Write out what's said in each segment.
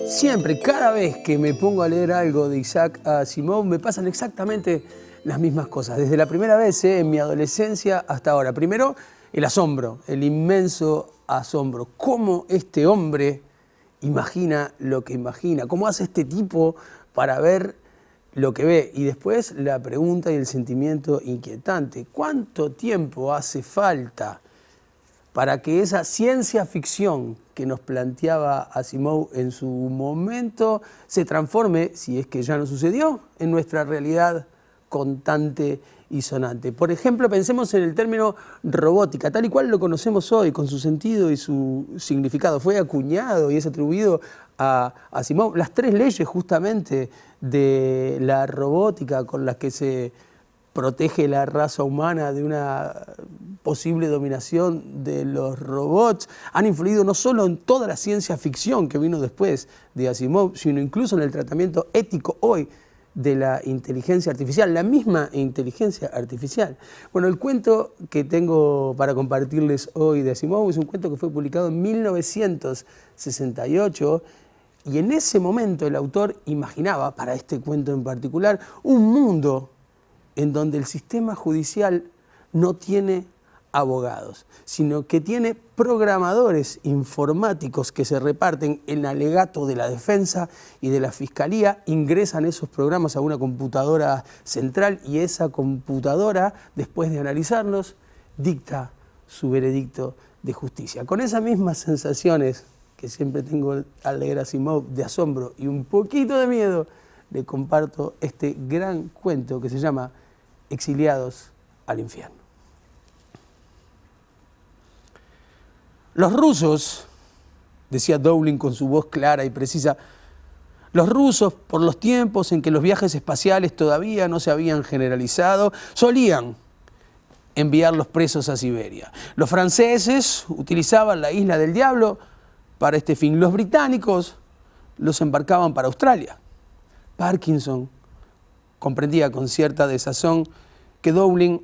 Siempre, cada vez que me pongo a leer algo de Isaac Asimov, me pasan exactamente las mismas cosas. Desde la primera vez, en mi adolescencia hasta ahora. Primero, el asombro, el inmenso asombro. ¿Cómo este hombre imagina lo que imagina? ¿Cómo hace este tipo para ver lo que ve? Y después la pregunta y el sentimiento inquietante. ¿Cuánto tiempo hace falta para que esa ciencia ficción que nos planteaba Asimov en su momento se transforme, si es que ya no sucedió, en nuestra realidad contante y sonante? Por ejemplo, pensemos en el término robótica, tal y cual lo conocemos hoy, con su sentido y su significado. Fue acuñado y es atribuido a Asimov las 3 leyes justamente de la robótica con las que se protege la raza humana de una posible dominación de los robots, han influido no solo en toda la ciencia ficción que vino después de Asimov, sino incluso en el tratamiento ético hoy de la inteligencia artificial, la misma inteligencia artificial. Bueno, el cuento que tengo para compartirles hoy de Asimov es un cuento que fue publicado en 1968, y en ese momento el autor imaginaba, para este cuento en particular, un mundo en donde el sistema judicial no tiene abogados, sino que tiene programadores informáticos que se reparten el alegato de la defensa y de la fiscalía, ingresan esos programas a una computadora central y esa computadora, después de analizarlos, dicta su veredicto de justicia. Con esas mismas sensaciones que siempre tengo al leer Asimov, de asombro y un poquito de miedo, le comparto este gran cuento que se llama Exiliados al infierno. Los rusos, decía Dowling con su voz clara y precisa, los rusos, por los tiempos en que los viajes espaciales todavía no se habían generalizado, solían enviar los presos a Siberia. Los franceses utilizaban la Isla del Diablo para este fin. Los británicos los embarcaban para Australia. Parkinson comprendía con cierta desazón que Dowling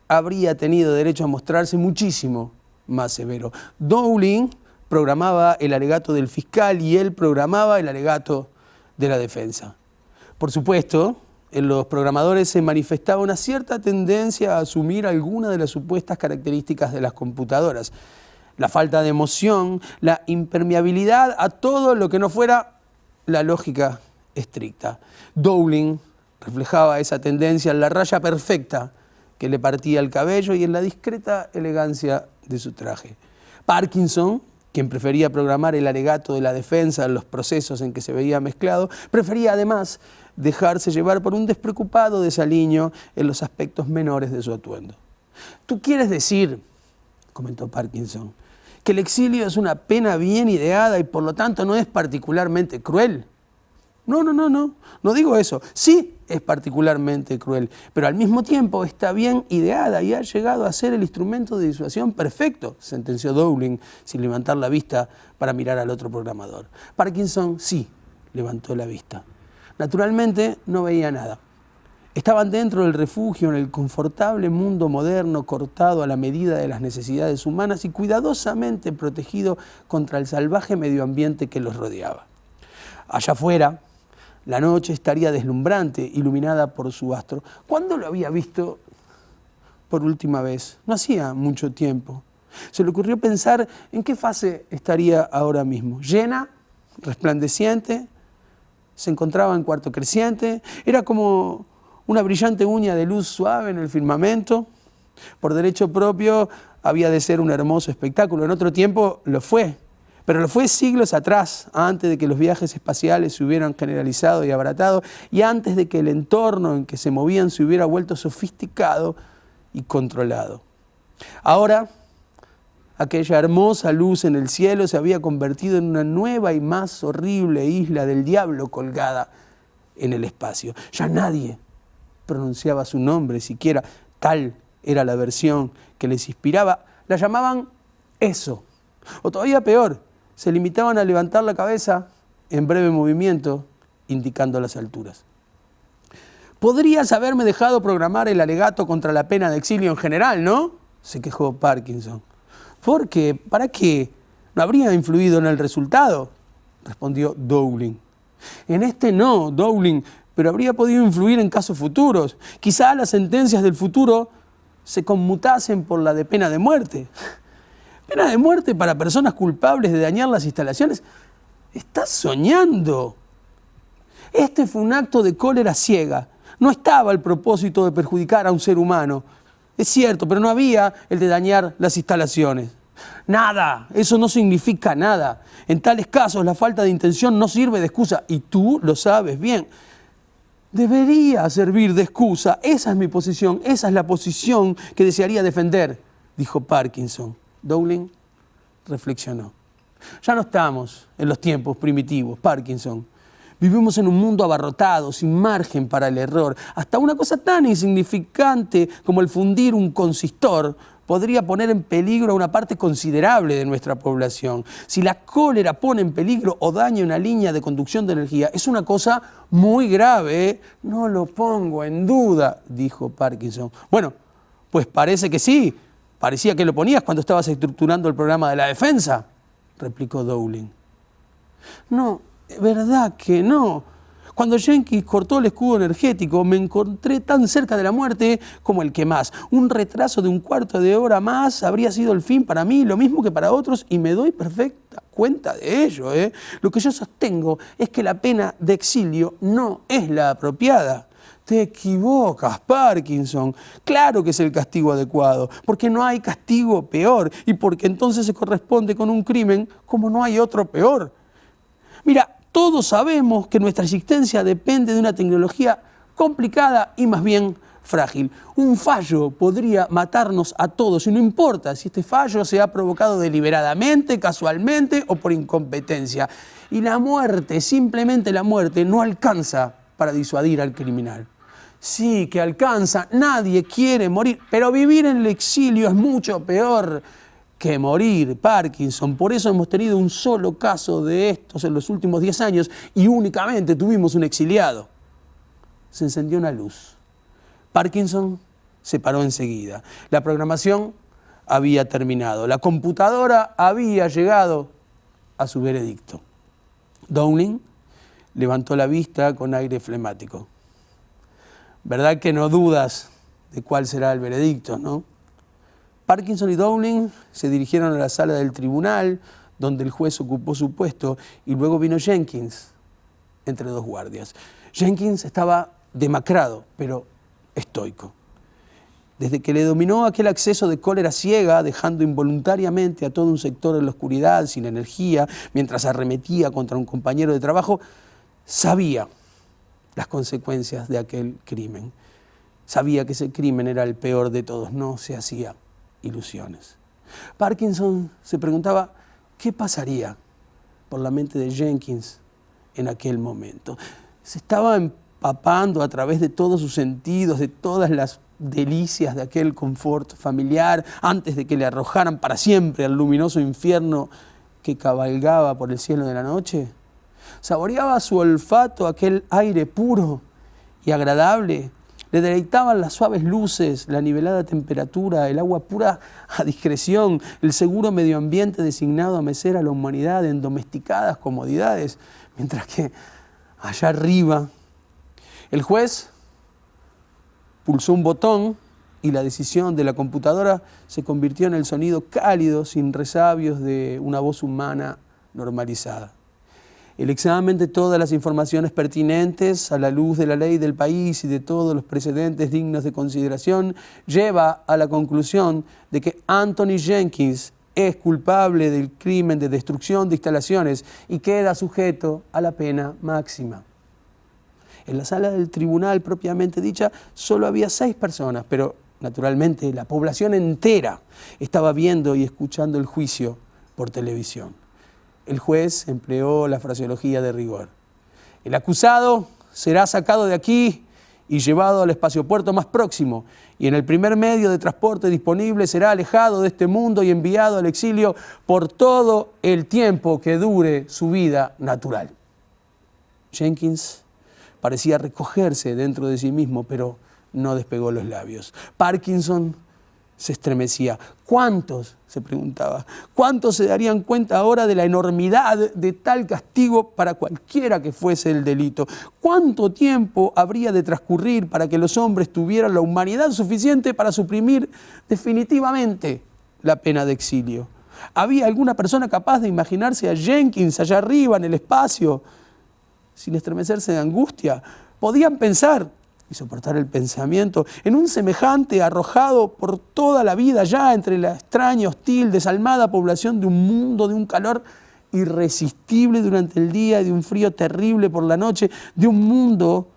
habría tenido derecho a mostrarse muchísimo más severo. Dowling programaba el alegato del fiscal y él programaba el alegato de la defensa. Por supuesto, en los programadores se manifestaba una cierta tendencia a asumir algunas de las supuestas características de las computadoras. La falta de emoción, la impermeabilidad a todo lo que no fuera la lógica estricta. Dowling reflejaba esa tendencia en la raya perfecta que le partía el cabello y en la discreta elegancia de su traje. Parkinson, quien prefería programar el alegato de la defensa en los procesos en que se veía mezclado, prefería además dejarse llevar por un despreocupado desaliño en los aspectos menores de su atuendo. «Tú quieres decir», comentó Parkinson, «que el exilio es una pena bien ideada y por lo tanto no es particularmente cruel». No digo eso. Sí es particularmente cruel, pero al mismo tiempo está bien ideada y ha llegado a ser el instrumento de disuasión perfecto, sentenció Dowling sin levantar la vista para mirar al otro programador. Parkinson sí levantó la vista. Naturalmente no veía nada. Estaban dentro del refugio en el confortable mundo moderno, cortado a la medida de las necesidades humanas y cuidadosamente protegido contra el salvaje medio ambiente que los rodeaba. Allá afuera, la noche estaría deslumbrante, iluminada por su astro. ¿Cuándo lo había visto por última vez? No hacía mucho tiempo. Se le ocurrió pensar en qué fase estaría ahora mismo. ¿Llena? ¿Resplandeciente? ¿Se encontraba en cuarto creciente? ¿Era como una brillante uña de luz suave en el firmamento? Por derecho propio había de ser un hermoso espectáculo. En otro tiempo lo fue. Pero lo fue siglos atrás, antes de que los viajes espaciales se hubieran generalizado y abaratado y antes de que el entorno en que se movían se hubiera vuelto sofisticado y controlado. Ahora, aquella hermosa luz en el cielo se había convertido en una nueva y más horrible isla del diablo colgada en el espacio. Ya nadie pronunciaba su nombre siquiera, tal era la versión que les inspiraba. La llamaban eso, o todavía peor, se limitaban a levantar la cabeza en breve movimiento, indicando las alturas. «Podrías haberme dejado programar el alegato contra la pena de exilio en general, ¿no?», se quejó Parkinson. «¿Por qué? ¿Para qué? ¿No habría influido en el resultado?». respondió Dowling. En este no, Dowling, pero habría podido influir en casos futuros. Quizá las sentencias del futuro se conmutasen por la de pena de muerte. ¿Pena de muerte para personas culpables de dañar las instalaciones? ¡Estás soñando! Este fue un acto de cólera ciega. No estaba el propósito de perjudicar a un ser humano. Es cierto, pero no había el de dañar las instalaciones. Nada, eso no significa nada. En tales casos la falta de intención no sirve de excusa y tú lo sabes bien. Debería servir de excusa. Esa es mi posición, esa es la posición que desearía defender, dijo Parkinson. Dowling reflexionó. Ya no estamos en los tiempos primitivos, Parkinson. Vivimos en un mundo abarrotado, sin margen para el error. Hasta una cosa tan insignificante como el fundir un consistor podría poner en peligro a una parte considerable de nuestra población. Si la cólera pone en peligro o daña una línea de conducción de energía, es una cosa muy grave, ¿eh? No lo pongo en duda, dijo Parkinson. Bueno, pues parece que sí. Parecía que lo ponías cuando estabas estructurando el programa de la defensa, replicó Dowling. No, verdad que no. Cuando Jenkins cortó el escudo energético, me encontré tan cerca de la muerte como el que más. Un retraso de un cuarto de hora más habría sido el fin para mí, lo mismo que para otros, y me doy perfecta cuenta de ello, ¿eh? Lo que yo sostengo es que la pena de exilio no es la apropiada. Te equivocas, Parkinson. Claro que es el castigo adecuado, porque no hay castigo peor y porque entonces se corresponde con un crimen como no hay otro peor. Mira, todos sabemos que nuestra existencia depende de una tecnología complicada y más bien frágil. Un fallo podría matarnos a todos y no importa si este fallo se ha provocado deliberadamente, casualmente o por incompetencia. Y la muerte, simplemente la muerte, no alcanza para disuadir al criminal. Sí, que alcanza, nadie quiere morir, pero vivir en el exilio es mucho peor que morir, Parkinson. Por eso hemos tenido un solo caso de estos en los últimos 10 años y únicamente tuvimos un exiliado. Se encendió una luz. Parkinson se paró enseguida. La programación había terminado. La computadora había llegado a su veredicto. Dowling levantó la vista con aire flemático. ¿Verdad que no dudas de cuál será el veredicto, no? Parkinson y Dowling se dirigieron a la sala del tribunal, donde el juez ocupó su puesto, y luego vino Jenkins, entre dos guardias. Jenkins estaba demacrado, pero estoico. Desde que le dominó aquel acceso de cólera ciega, dejando involuntariamente a todo un sector en la oscuridad, sin energía, mientras arremetía contra un compañero de trabajo, sabía las consecuencias de aquel crimen. Sabía que ese crimen era el peor de todos, no se hacía ilusiones. Parkinson se preguntaba qué pasaría por la mente de Jenkins en aquel momento. Se estaba empapando a través de todos sus sentidos, de todas las delicias de aquel confort familiar, antes de que le arrojaran para siempre al luminoso infierno que cabalgaba por el cielo de la noche. Saboreaba su olfato aquel aire puro y agradable. Le deleitaban las suaves luces, la nivelada temperatura, el agua pura a discreción, el seguro medio ambiente designado a mecer a la humanidad en domesticadas comodidades. Mientras que allá arriba, el juez pulsó un botón y la decisión de la computadora se convirtió en el sonido cálido, sin resabios, de una voz humana normalizada. El examen de todas las informaciones pertinentes a la luz de la ley del país y de todos los precedentes dignos de consideración lleva a la conclusión de que Anthony Jenkins es culpable del crimen de destrucción de instalaciones y queda sujeto a la pena máxima. En la sala del tribunal propiamente dicha solo había 6 personas, pero naturalmente la población entera estaba viendo y escuchando el juicio por televisión. El juez empleó la fraseología de rigor. El acusado será sacado de aquí y llevado al espaciopuerto más próximo, y en el primer medio de transporte disponible será alejado de este mundo y enviado al exilio por todo el tiempo que dure su vida natural. Jenkins parecía recogerse dentro de sí mismo, pero no despegó los labios. Parkinson se estremecía. ¿Cuántos, se preguntaba, cuántos se darían cuenta ahora de la enormidad de tal castigo para cualquiera que fuese el delito? ¿Cuánto tiempo habría de transcurrir para que los hombres tuvieran la humanidad suficiente para suprimir definitivamente la pena de exilio? ¿Había alguna persona capaz de imaginarse a Jenkins allá arriba en el espacio sin estremecerse de angustia? ¿Podían pensar y soportar el pensamiento en un semejante arrojado por toda la vida ya entre la extraña, hostil, desalmada población de un mundo de un calor irresistible durante el día y de un frío terrible por la noche, de un mundo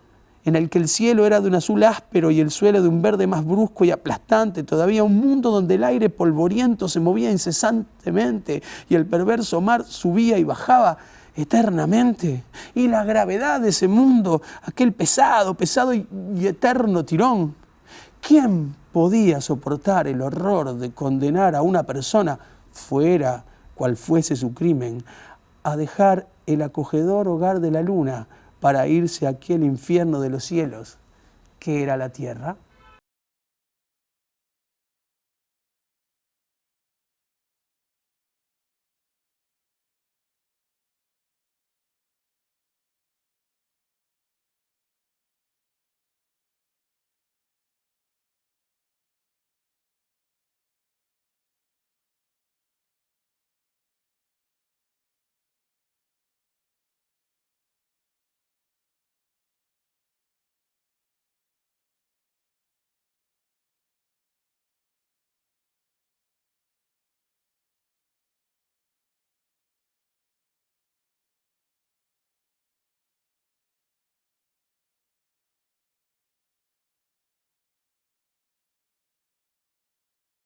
en el que el cielo era de un azul áspero y el suelo de un verde más brusco y aplastante todavía, un mundo donde el aire polvoriento se movía incesantemente y el perverso mar subía y bajaba eternamente? Y la gravedad de ese mundo, aquel pesado y eterno tirón. ¿Quién podía soportar el horror de condenar a una persona, fuera cual fuese su crimen, a dejar el acogedor hogar de la luna para irse a aquel infierno de los cielos que era la tierra?